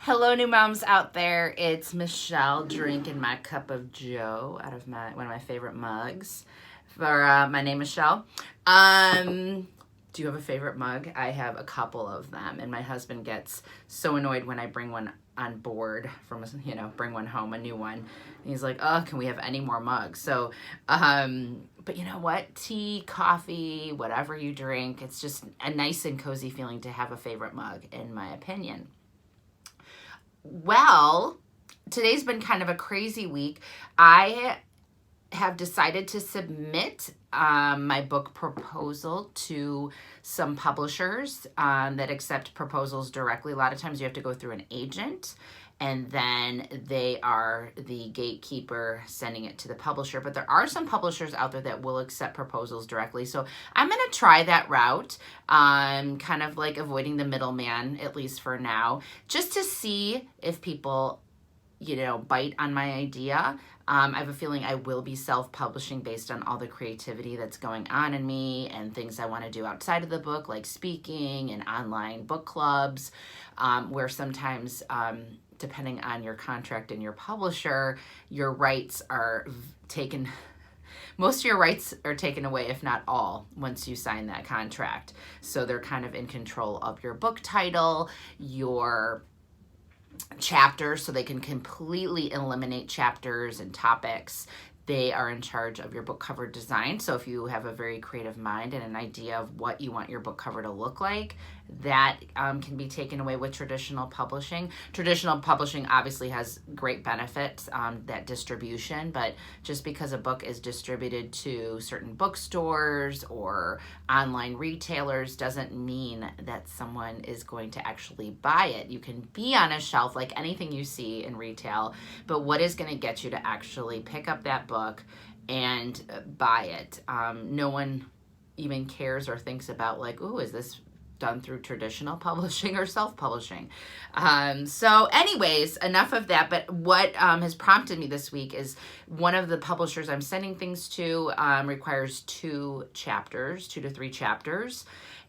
Hello, new moms out there. It's Michelle drinking my cup of joe out of one of my favorite mugs. For my name, Michelle. Do you have a favorite mug? I have a couple of them, and my husband gets so annoyed when I bring one on board from, bring one home, a new one. And he's like, "Oh, can we have any more mugs?" So, but you know what? Tea, coffee, whatever you drink, it's just a nice and cozy feeling to have a favorite mug, in my opinion. Well, today's been kind of a crazy week. I have decided to submit my book proposal to some publishers that accept proposals directly. A lot of times you have to go through an agent, and then they are the gatekeeper sending it to the publisher. But there are some publishers out there that will accept proposals directly. So I'm going to try that route, kind of like avoiding the middleman, at least for now, just to see if people, bite on my idea. I have a feeling I will be self-publishing based on all the creativity that's going on in me and things I want to do outside of the book, like speaking and online book clubs, where sometimes, depending on your contract and your publisher, your rights are taken. Most of your rights are taken away, if not all, once you sign that contract. So they're kind of in control of your book title, your chapters, so they can completely eliminate chapters and topics. They are in charge of your book cover design. So if you have a very creative mind and an idea of what you want your book cover to look like, that can be taken away with traditional publishing. Traditional publishing obviously has great benefits, that distribution, but just because a book is distributed to certain bookstores or online retailers doesn't mean that someone is going to actually buy it. You can be on a shelf like anything you see in retail, but what is going to get you to actually pick up that book and buy it? No one even cares or thinks about like, ooh, is this done through traditional publishing or self-publishing? So anyways, enough of that. But what has prompted me this week is one of the publishers I'm sending things to requires 2 to 3 chapters.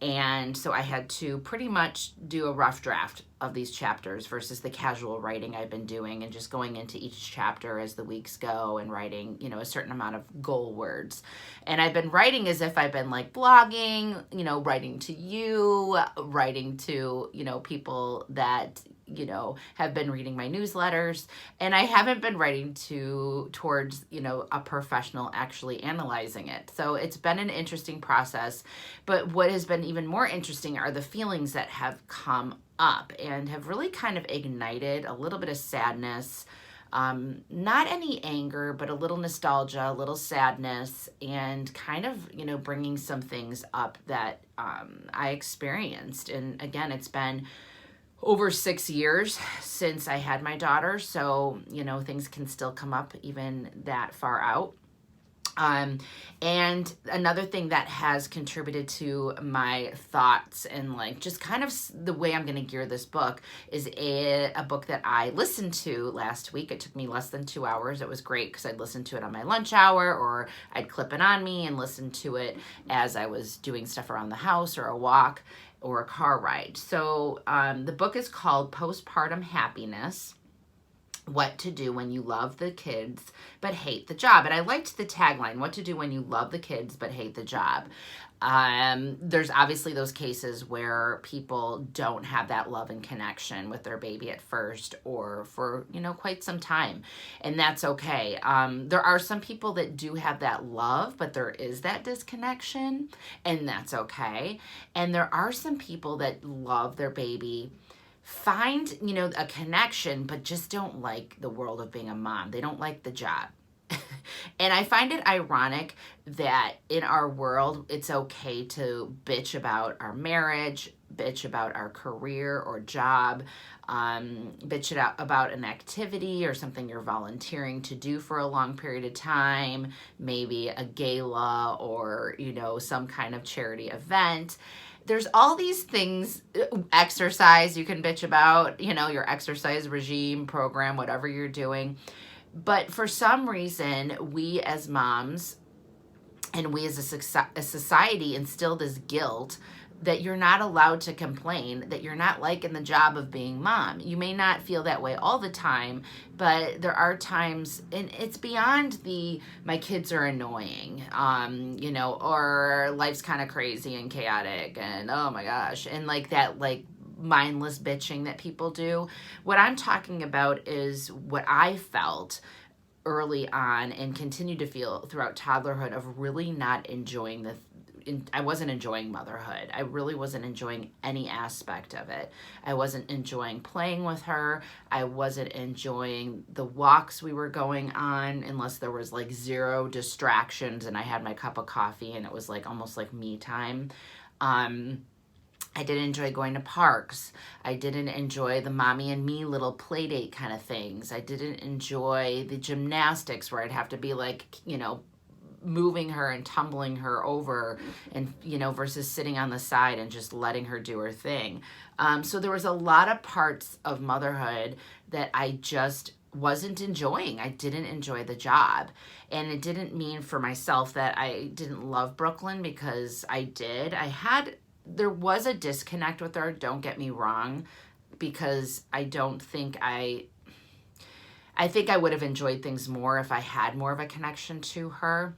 And so I had to pretty much do a rough draft of these chapters versus the casual writing I've been doing and just going into each chapter as the weeks go and writing, a certain amount of goal words. And I've been writing as if I've been like blogging, writing to you, writing to, people that, have been reading my newsletters. And I haven't been writing towards, a professional actually analyzing it. So it's been an interesting process. But what has been even more interesting are the feelings that have come up and have really kind of ignited a little bit of sadness, not any anger, but a little nostalgia, a little sadness, and kind of, bringing some things up that I experienced. And again, it's been over 6 years since I had my daughter, so, things can still come up even that far out. And another thing that has contributed to my thoughts and like just kind of the way I'm going to gear this book is a book that I listened to last week. It took me less than 2 hours. It was great because I'd listen to it on my lunch hour, or I'd clip it on me and listen to it as I was doing stuff around the house or a walk or a car ride. So the book is called Postpartum Happiness: What to Do When You Love the Kids But Hate the Job. And I liked the tagline, what to do when you love the kids but hate the job. There's obviously those cases where people don't have that love and connection with their baby at first or for, quite some time. And that's okay. There are some people that do have that love, but there is that disconnection, and that's okay. And there are some people that love their baby, find, a connection, but just don't like the world of being a mom. They don't like the job. And I find it ironic that in our world, it's okay to bitch about our marriage, bitch about our career or job, bitch about an activity or something you're volunteering to do for a long period of time, maybe a gala or, some kind of charity event. There's all these things, exercise you can bitch about, your exercise regime, program, whatever you're doing. But for some reason, we as moms and we as a society instill this guilt that you're not allowed to complain, that you're not liking the job of being mom. You may not feel that way all the time, but there are times, and it's beyond my kids are annoying, or life's kind of crazy and chaotic, and oh my gosh, and like that, like mindless bitching that people do. What I'm talking about is what I felt early on and continue to feel throughout toddlerhood of really not enjoying I wasn't enjoying motherhood. I really wasn't enjoying any aspect of it. I wasn't enjoying playing with her. I wasn't enjoying the walks we were going on unless there was like zero distractions and I had my cup of coffee and it was like almost like me time. I didn't enjoy going to parks. I didn't enjoy the mommy and me little play date kind of things. I didn't enjoy the gymnastics where I'd have to be like, moving her and tumbling her over and, versus sitting on the side and just letting her do her thing. So there was a lot of parts of motherhood that I just wasn't enjoying. I didn't enjoy the job. And it didn't mean for myself that I didn't love Brooklyn, because I did. There was a disconnect with her, don't get me wrong, because I think I would have enjoyed things more if I had more of a connection to her.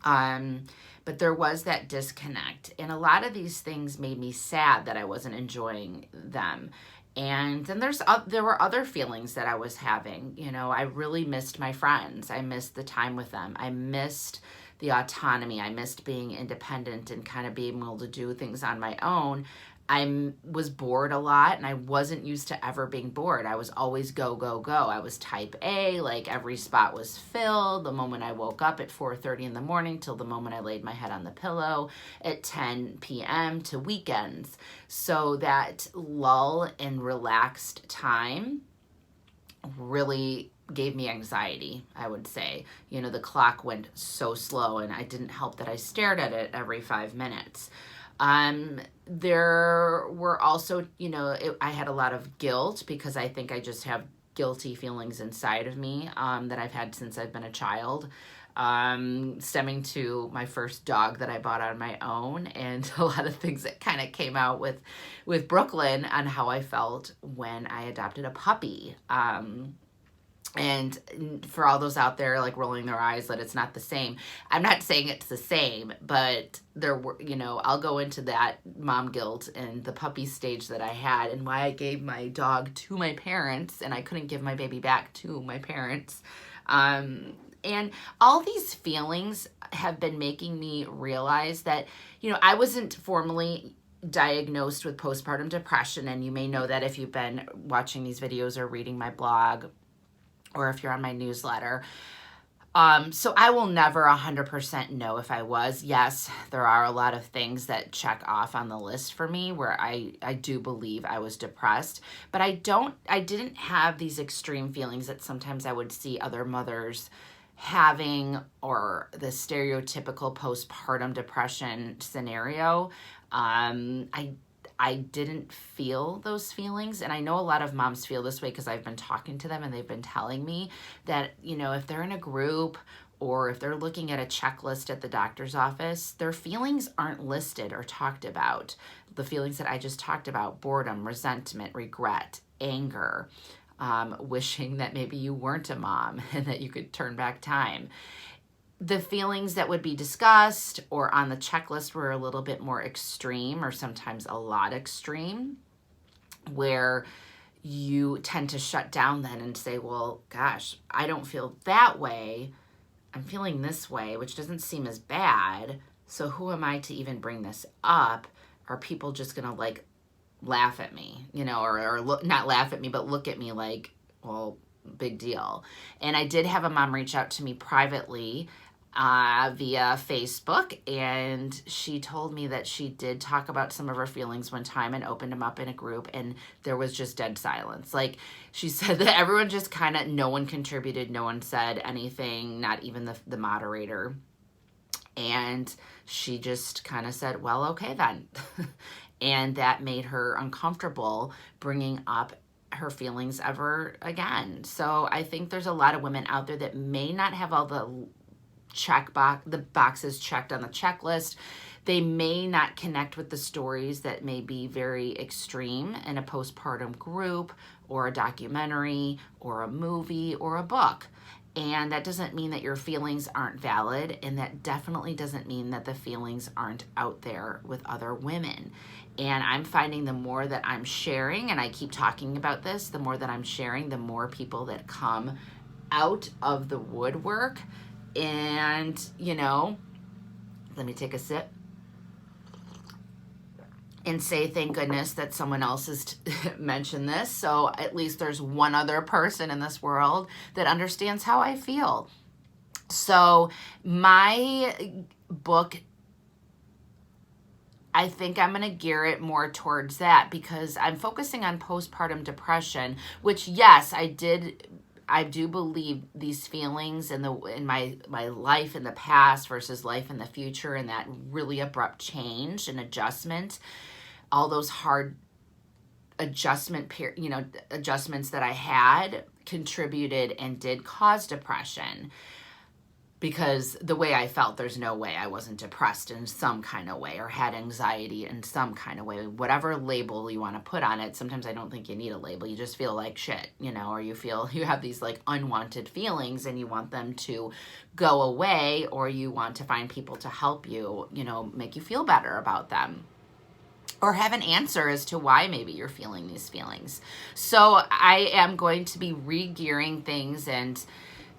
But there was that disconnect, and a lot of these things made me sad that I wasn't enjoying them. And then there were other feelings that I was having. I really missed my friends. I missed the time with them. I missed the autonomy. I missed being independent and kind of being able to do things on my own. I was bored a lot, and I wasn't used to ever being bored. I was always go, go, go. I was type A, like every spot was filled the moment I woke up at 4:30 in the morning till the moment I laid my head on the pillow at 10 p.m. to weekends. So that lull and relaxed time really gave me anxiety, I would say. The clock went so slow, and I didn't help that I stared at it every 5 minutes. There were also, I had a lot of guilt, because I think I just have guilty feelings inside of me that I've had since I've been a child, stemming to my first dog that I bought on my own, and a lot of things that kind of came out with Brooklyn on how I felt when I adopted a puppy. And for all those out there like rolling their eyes that it's not the same, I'm not saying it's the same, but there were, I'll go into that mom guilt and the puppy stage that I had, and why I gave my dog to my parents and I couldn't give my baby back to my parents. And all these feelings have been making me realize that, I wasn't formally diagnosed with postpartum depression, and you may know that if you've been watching these videos or reading my blog, or if you're on my newsletter. So I will never 100% know if I was. Yes, there are a lot of things that check off on the list for me where I do believe I was depressed, but I didn't have these extreme feelings that sometimes I would see other mothers having, or the stereotypical postpartum depression scenario. I didn't feel those feelings, and I know a lot of moms feel this way because I've been talking to them and they've been telling me that, if they're in a group or if they're looking at a checklist at the doctor's office, their feelings aren't listed or talked about. The feelings that I just talked about: boredom, resentment, regret, anger, wishing that maybe you weren't a mom and that you could turn back time. The feelings that would be discussed or on the checklist were a little bit more extreme, or sometimes a lot extreme, where you tend to shut down then and say, well, gosh, I don't feel that way. I'm feeling this way, which doesn't seem as bad. So who am I to even bring this up? Are people just going to laugh at me, or look, not laugh at me, but look at me like, well, big deal. And I did have a mom reach out to me privately via Facebook, and she told me that she did talk about some of her feelings one time and opened them up in a group, and there was just dead silence. Like, she said that everyone just kind of, no one contributed, no one said anything, not even the moderator. And she just kind of said, well, okay then. And that made her uncomfortable bringing up her feelings ever again. So I think there's a lot of women out there that may not have all the boxes checked on the checklist. They may not connect with the stories that may be very extreme in a postpartum group or a documentary or a movie or a book. And that doesn't mean that your feelings aren't valid, and that definitely doesn't mean that the feelings aren't out there with other women. And I'm finding the more that I'm sharing, and I keep talking about this, the more that I'm sharing, the more people that come out of the woodwork. And, you know, let me take a sip and say thank goodness that someone else has mentioned this. So at least there's one other person in this world that understands how I feel. So my book, I think I'm going to gear it more towards that, because I'm focusing on postpartum depression, which, yes, I do believe these feelings in my life in the past versus life in the future, and that really abrupt change and adjustment, all those hard adjustments that I had contributed and did cause depression. Because the way I felt, there's no way I wasn't depressed in some kind of way or had anxiety in some kind of way. Whatever label you want to put on it, sometimes I don't think you need a label. You just feel like shit, or you have these like unwanted feelings and you want them to go away, or you want to find people to help you, make you feel better about them, or have an answer as to why maybe you're feeling these feelings. So I am going to be re-gearing things and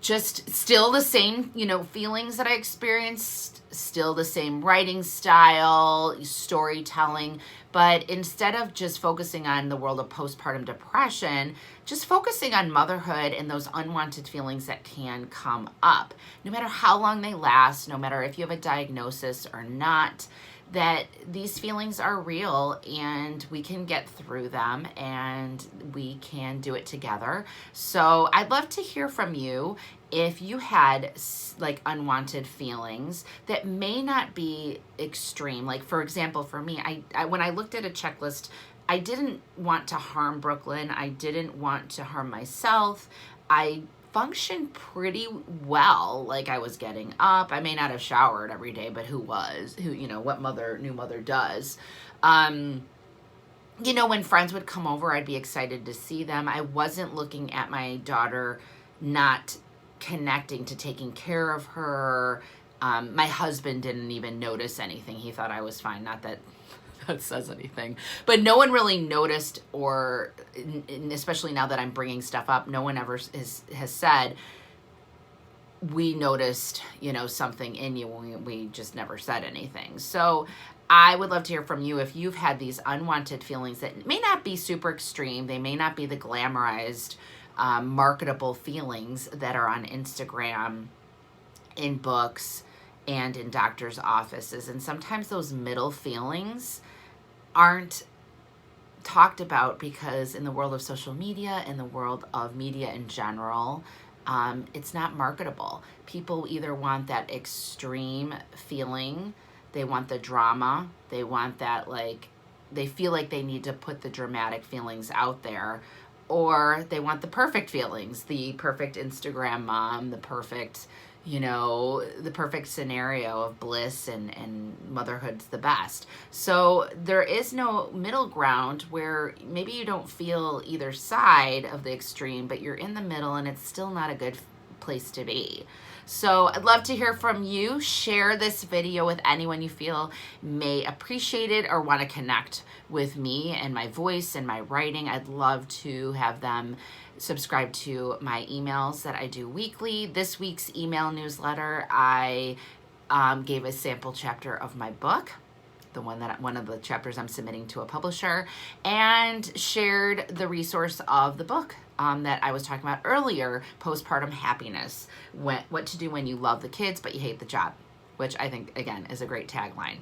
just still the same, feelings that I experienced, still the same writing style, storytelling, but instead of just focusing on the world of postpartum depression, just focusing on motherhood and those unwanted feelings that can come up, no matter how long they last, no matter if you have a diagnosis or not, that these feelings are real and we can get through them and we can do it together. So I'd love to hear from you if you had like unwanted feelings that may not be extreme. Like, for example, for me, I when I looked at a checklist, I didn't want to harm Brooklyn. I didn't want to harm myself. I functioned pretty well. Like, I was getting up. I may not have showered every day, but what new mother does? When friends would come over, I'd be excited to see them. I wasn't looking at my daughter not connecting to taking care of her. My husband didn't even notice anything. He thought I was fine. Not that that says anything, but no one really noticed, or especially now that I'm bringing stuff up, no one ever has said, we noticed, something in you. We just never said anything. So I would love to hear from you if you've had these unwanted feelings that may not be super extreme. They may not be the glamorized, marketable feelings that are on Instagram, in books, and in doctors' offices. And sometimes those middle feelings aren't talked about because in the world of social media, in the world of media in general, it's not marketable. People either want that extreme feeling, they want the drama, they want that, like, they feel like they need to put the dramatic feelings out there, or they want the perfect feelings, the perfect Instagram mom, the perfect scenario of bliss and motherhood's the best. So there is no middle ground where maybe you don't feel either side of the extreme, but you're in the middle and it's still not a good place to be. So I'd love to hear from you. Share this video with anyone you feel may appreciate it or want to connect with me and my voice and my writing. I'd love to have them subscribe to my emails that I do weekly. This week's email newsletter, I gave a sample chapter of my book, one of the chapters I'm submitting to a publisher, and shared the resource of the book that I was talking about earlier, Postpartum Happiness, what to do when you love the kids but you hate the job, which I think, again, is a great tagline.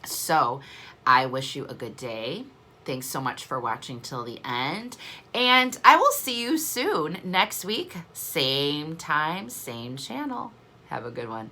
So I wish you a good day. Thanks so much for watching till the end, and I will see you soon next week, same time, same channel. Have a good one.